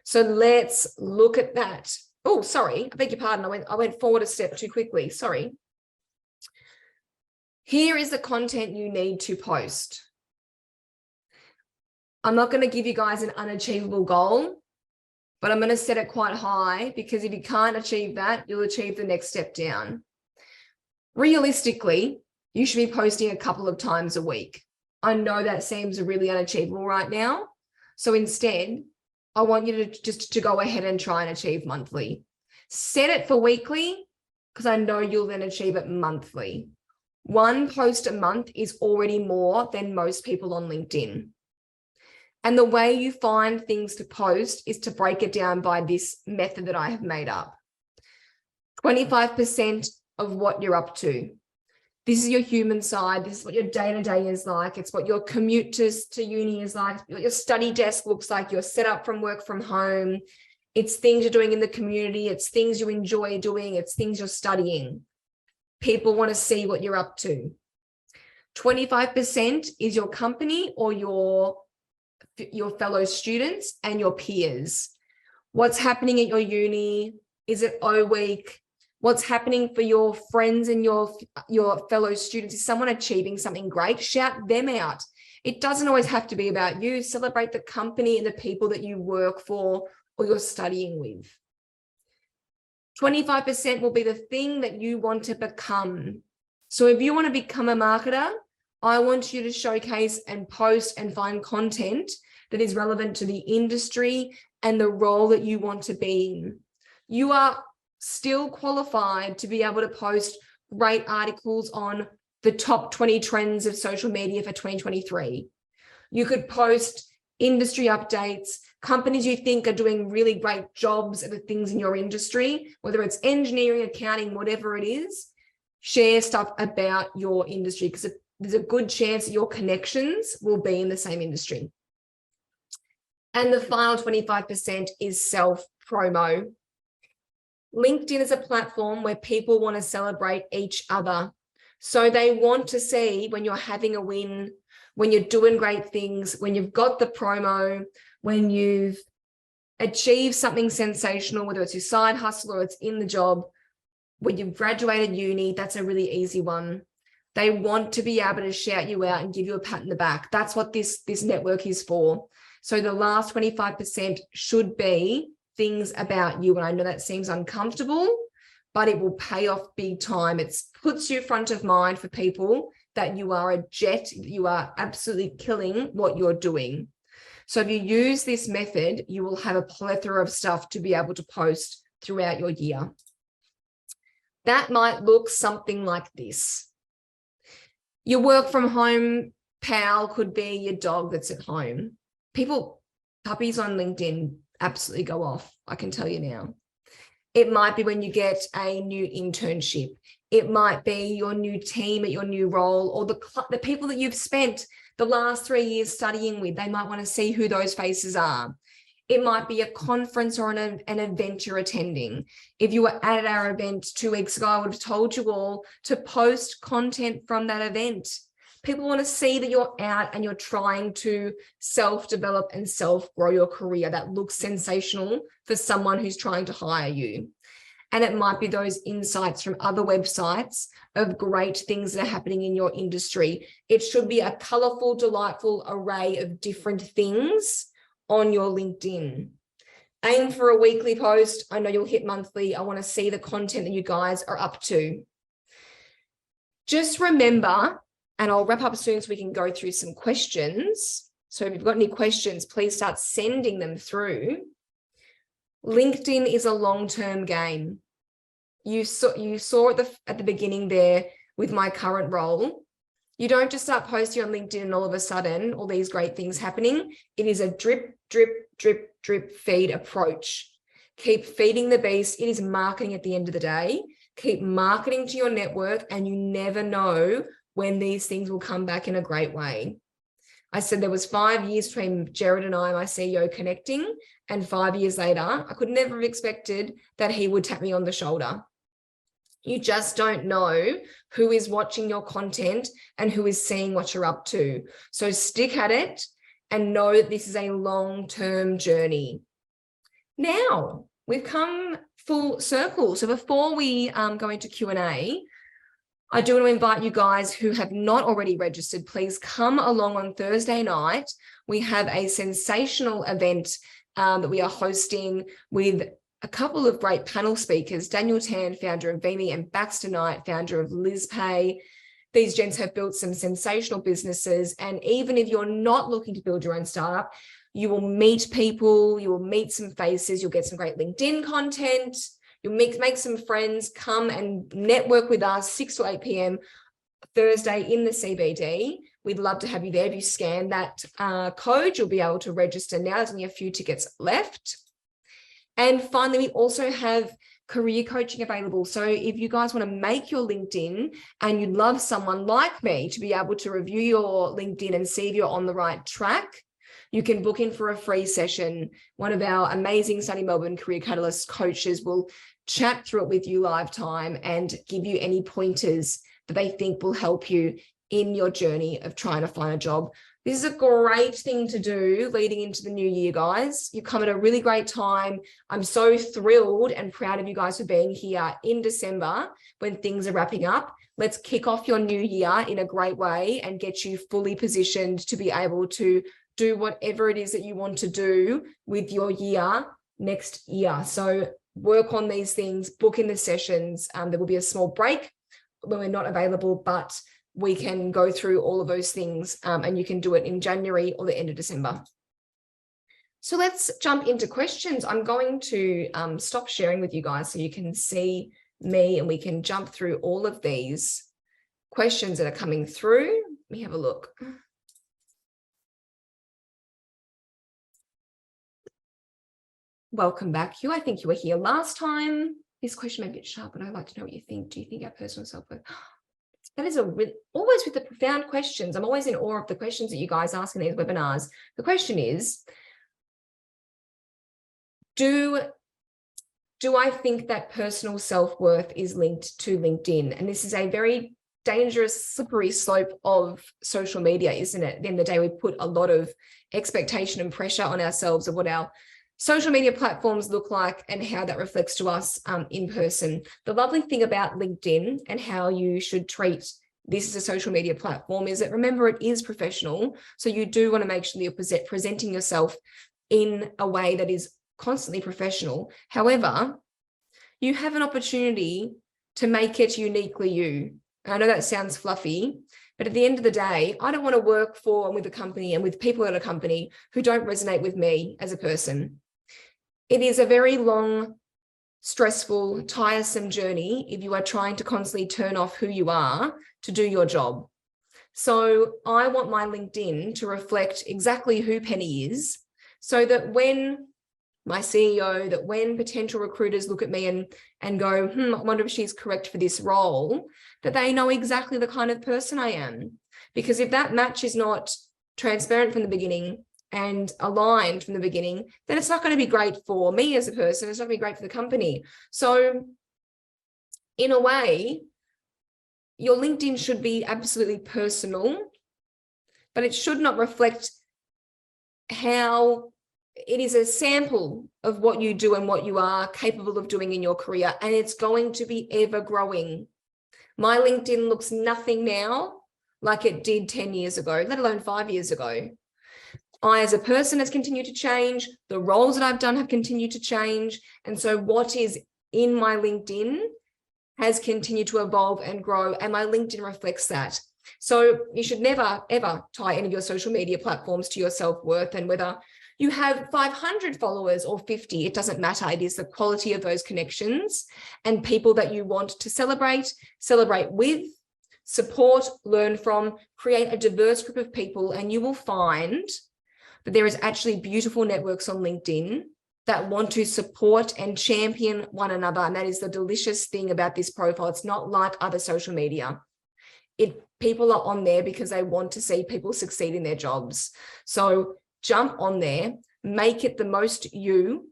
So let's look at that. Oh, sorry. I beg your pardon. I went forward a step too quickly. Sorry. Here is the content you need to post. I'm not going to give you guys an unachievable goal, but I'm going to set it quite high because if you can't achieve that, you'll achieve the next step down. Realistically, you should be posting a couple of times a week. I know that seems really unachievable right now. So instead, I want you to go ahead and try and achieve monthly. Set it for weekly because I know you'll then achieve it monthly. 1 post a month is already more than most people on LinkedIn. And the way you find things to post is to break it down by this method that I have made up. 25% of what you're up to. This is your human side. This is what your day-to-day is like. It's what your commute to uni is like, what your study desk looks like, your setup from work from home. It's things you're doing in the community. It's things you enjoy doing. It's things you're studying. People want to see what you're up to. 25% is your company or your fellow students and your peers. What's happening at your uni? Is it O Week? What's happening for your friends and your fellow students? Is someone achieving something great? Shout them out. It doesn't always have to be about you. Celebrate the company and the people that you work for or you're studying with. 25% will be the thing that you want to become. So if you want to become a marketer, I want you to showcase and post and find content that is relevant to the industry and the role that you want to be in. You are still qualified to be able to post great articles on the top 20 trends of social media for 2023. You could post industry updates, companies you think are doing really great jobs at the things in your industry, whether it's engineering, accounting, whatever it is. Share stuff about your industry because there's a good chance that your connections will be in the same industry. And the final 25% is self-promo. LinkedIn is a platform where people want to celebrate each other. So they want to see when you're having a win, when you're doing great things, when you've got the promo, when you've achieved something sensational, whether it's your side hustle or it's in the job, when you've graduated uni, that's a really easy one. They want to be able to shout you out and give you a pat in the back. That's what this network is for. So the last 25% should be things about you. And I know that seems uncomfortable, but it will pay off big time. It puts you front of mind for people that you are a jet, you are absolutely killing what you're doing. So if you use this method, you will have a plethora of stuff to be able to post throughout your year. That might look something like this. Your work from home pal could be your dog that's at home. Puppies on LinkedIn absolutely go off, I can tell you now. It might be when you get a new internship. It might be your new team at your new role, or the people that you've spent the last 3 years studying with. They might want to see who those faces are. It might be a conference or an event you're attending. If you were at our event 2 weeks ago, I would have told you all to post content from that event. People want to see that you're out and you're trying to self-develop and self-grow your career. That looks sensational for someone who's trying to hire you. And it might be those insights from other websites of great things that are happening in your industry. It should be a colorful, delightful array of different things on your LinkedIn. Aim for a weekly post. I know you'll hit monthly. I want to see the content that you guys are up to. Just remember, and I'll wrap up soon so we can go through some questions. So if you've got any questions, please start sending them through. LinkedIn is a long-term game. You saw at the beginning there with my current role. You don't just start posting on LinkedIn and all of a sudden all these great things happening. It is a drip, drip, drip, drip feed approach. Keep feeding the beast. It is marketing at the end of the day. Keep marketing to your network, and you never know when these things will come back in a great way. I said there was 5 years between Jared and I, my CEO, connecting, and 5 years later, I could never have expected that he would tap me on the shoulder. You just don't know who is watching your content and who is seeing what you're up to. So stick at it and know that this is a long-term journey. Now, we've come full circle. So before we go into Q&A, I do want to invite you guys who have not already registered, please come along on Thursday night. We have a sensational event that we are hosting with a couple of great panel speakers, Daniel Tan, founder of Vimy, and Baxter Knight, founder of LizPay. These gents have built some sensational businesses. And even if you're not looking to build your own startup, you will meet people, you will meet some faces, you'll get some great LinkedIn content, you'll make some friends, come and network with us 6 to 8 p.m. Thursday in the CBD. We'd love to have you there. If you scan that code, you'll be able to register now. There's only a few tickets left. And finally, we also have career coaching available. So if you guys want to make your LinkedIn and you'd love someone like me to be able to review your LinkedIn and see if you're on the right track, you can book in for a free session. One of our amazing Sunny Melbourne Career Catalyst coaches will chat through it with you live time and give you any pointers that they think will help you in your journey of trying to find a job. This is a great thing to do leading into the new year, guys. You've come at a really great time. I'm so thrilled and proud of you guys for being here in December when things are wrapping up. Let's kick off your new year in a great way and get you fully positioned to be able to do whatever it is that you want to do with your year next year. So work on these things, book in the sessions. There will be a small break when we're not available, but we can go through all of those things and you can do it in January or the end of December. So let's jump into questions. I'm going to stop sharing with you guys so you can see me and we can jump through all of these questions that are coming through. Let me have a look. Welcome back, Hugh. I think you were here last time. This question may be a bit sharp, but I'd like to know what you think. Do you think our personal self-worth? That is always with the profound questions. I'm always in awe of the questions that you guys ask in these webinars. The question is, do I think that personal self-worth is linked to LinkedIn? And this is a very dangerous, slippery slope of social media, isn't it? At the end of the day, we put a lot of expectation and pressure on ourselves of what our social media platforms look like and how that reflects to us in person. The lovely thing about LinkedIn and how you should treat this is a social media platform is that, remember, it is professional. So you do want to make sure that you're presenting yourself in a way that is constantly professional. However, you have an opportunity to make it uniquely you. I know that sounds fluffy, but at the end of the day, I don't want to work for and with a company and with people at a company who don't resonate with me as a person. It is a very long, stressful, tiresome journey if you are trying to constantly turn off who you are to do your job. So I want my LinkedIn to reflect exactly who Penny is, so that when my CEO, that when potential recruiters look at me and go, I wonder if she's correct for this role, that they know exactly the kind of person I am. Because if that match is not transparent from the beginning and aligned from the beginning, then it's not going to be great for me as a person. It's not going to be great for the company. So in a way, your LinkedIn should be absolutely personal, but it should not reflect how it is a sample of what you do and what you are capable of doing in your career. And it's going to be ever growing. My LinkedIn looks nothing now like it did 10 years ago, let alone 5 years ago. I, as a person, has continued to change. The roles that I've done have continued to change. And so what is in my LinkedIn has continued to evolve and grow. And my LinkedIn reflects that. So you should never, ever tie any of your social media platforms to your self-worth, and whether you have 500 followers or 50, it doesn't matter. It is the quality of those connections and people that you want to celebrate with, support, learn from, create a diverse group of people, and you will find that there is actually beautiful networks on LinkedIn that want to support and champion one another. And that is the delicious thing about this profile. It's not like other social media. People are on there because they want to see people succeed in their jobs. So jump on there, make it the most you,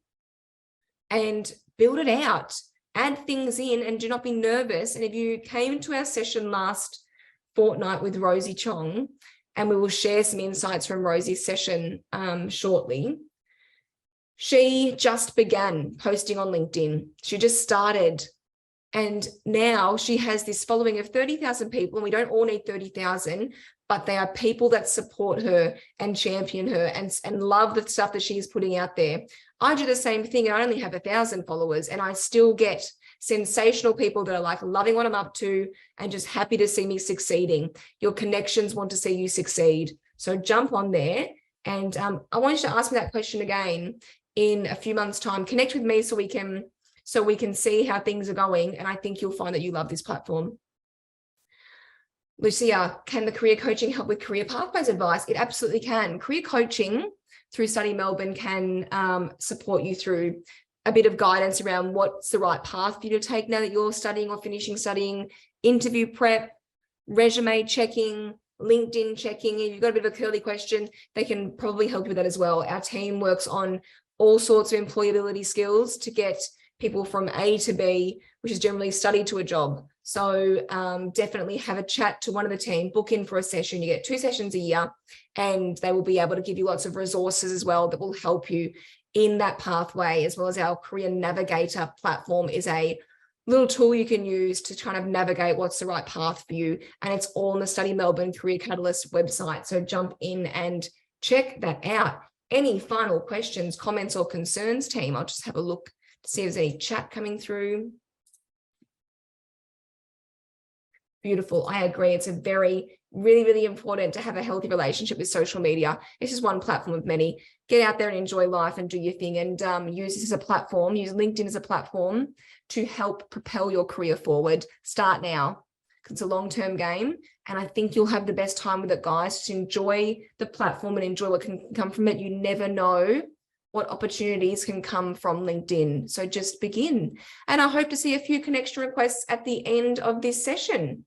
and build it out. Add things in and do not be nervous. And if you came to our session last fortnight with Rosie Chong, and we will share some insights from Rosie's session shortly, she just began posting on LinkedIn. She just started. And now she has this following of 30,000 people, and we don't all need 30,000, but they are people that support her and champion her and love the stuff that she's putting out there. I do the same thing. I only have 1,000 followers, and I still get sensational people that are like loving what I'm up to and just happy to see me succeeding. Your connections want to see you succeed. So jump on there. And I want you to ask me that question again in a few months' time. Connect with me so we can see how things are going. And I think you'll find that you love this platform. Lucia, can the career coaching help with career pathways advice? It absolutely can. Career coaching through Study Melbourne can support you through a bit of guidance around what's the right path for you to take now that you're studying or finishing studying, interview prep, resume checking, LinkedIn checking. If you've got a bit of a curly question, they can probably help you with that as well. Our team works on all sorts of employability skills to get people from A to B, which is generally study to a job. So definitely have a chat to one of the team, book in for a session. You get 2 sessions a year, and they will be able to give you lots of resources as well that will help you in that pathway, as well as our Career Navigator platform is a little tool you can use to kind of navigate what's the right path for you. And it's all on the Study Melbourne Career Catalyst website. So jump in and check that out. Any final questions, comments, or concerns, team? I'll just have a look to see if there's any chat coming through. Beautiful. I agree. It's really, really important to have a healthy relationship with social media. It's just one platform of many. Get out there and enjoy life and do your thing, and use this as a platform, use LinkedIn as a platform to help propel your career forward. Start now. It's a long-term game, and I think you'll have the best time with it, guys. Just enjoy the platform and enjoy what can come from it. You never know what opportunities can come from LinkedIn. So just begin. And I hope to see a few connection requests at the end of this session.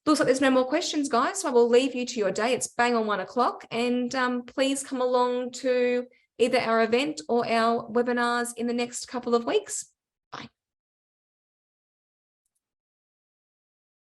Looks like there's no more questions, guys. So I will leave you to your day. It's bang on 1 o'clock. And please come along to either our event or our webinars in the next couple of weeks. Bye.